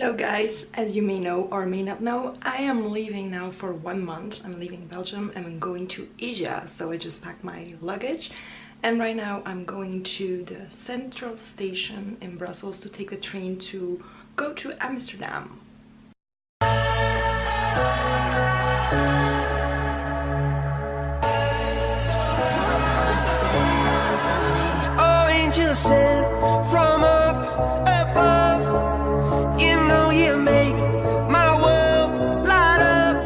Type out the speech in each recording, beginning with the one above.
Hello guys, as you may know or may not know, I am leaving now for 1 month. I'm leaving Belgium and I'm going to Asia, so I just packed my luggage and right now I'm going to the central station in Brussels to take the train to go to Amsterdam. Oh, angels sent from up above, you know you make my world light up.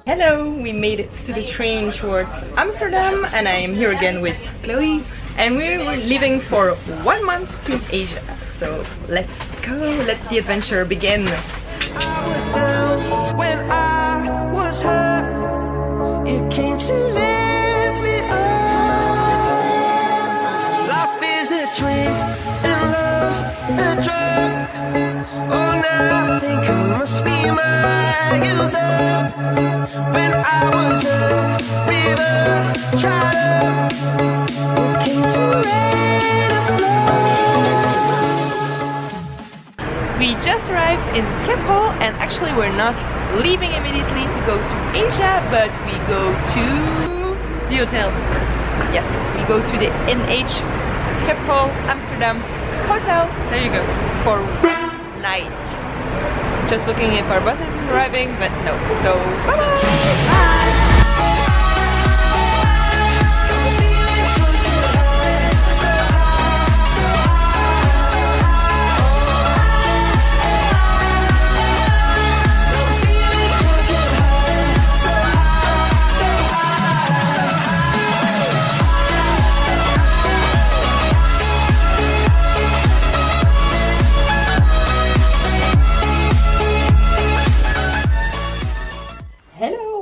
Hello, we made it to the train towards Amsterdam and I am here again with Chloe and we're leaving for 1 month to Asia. So let's go, let the adventure begin. I was down when I was hurt. You came to lift me up. Life is a dream and love's a drug. Oh, now I think I must be miles up. When I was a river dried up, you came to let it flow. We just arrived in Schiphol and actually we're not leaving immediately to go to Asia, but we go to the hotel. Yes, we go to the NH Schiphol Amsterdam hotel. There you go. For 1 night. Just looking if our bus isn't arriving, but no. So bye bye!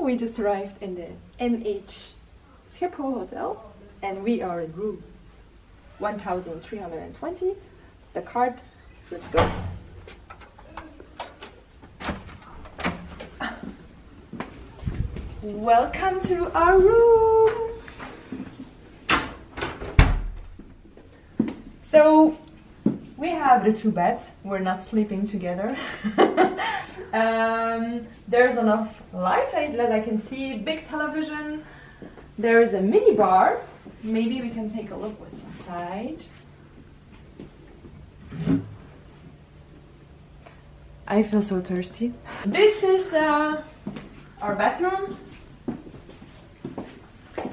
We just arrived in the NH Schiphol hotel and we are in room 1320. The card, let's go. Welcome to our room. So we have the 2 beds. We're not sleeping together. There's enough lights as I can see, big television. There is a mini bar. Maybe we can take a look what's inside. I feel so thirsty. This is our bathroom.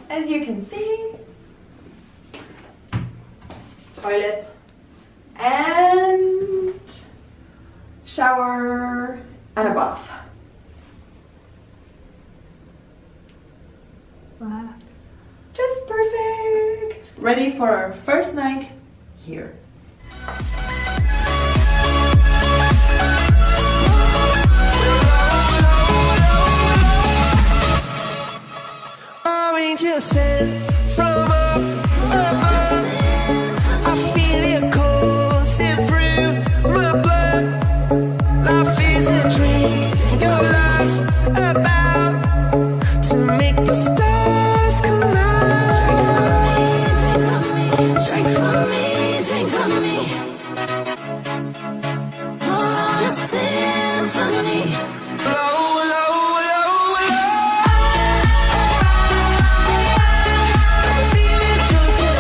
As you can see, toilet and shower and a bath. Wow. Just perfect! Ready for our first night here. Oh, angels sent from up above. I feel it coursing through my blood. Life is a dream, your love's about to make the stars come out. Drink from me, drink from me. Pour on a symphony. Low, low, low, low. I'm feeling drunk and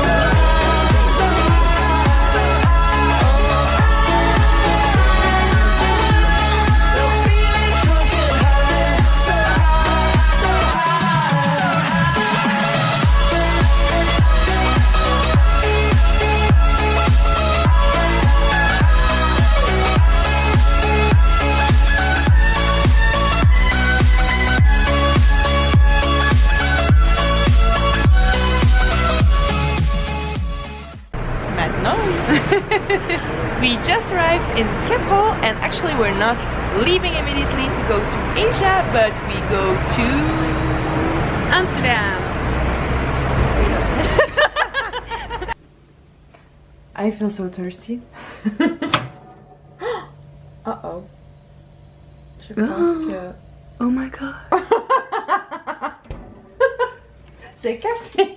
high. I'm feeling drunk and Maintenant. We just arrived in Schiphol and actually we're not leaving immediately to go to Asia, but we go to Amsterdam. I feel so thirsty. Uh-oh. Je pense que... Oh my god. C'est cassé.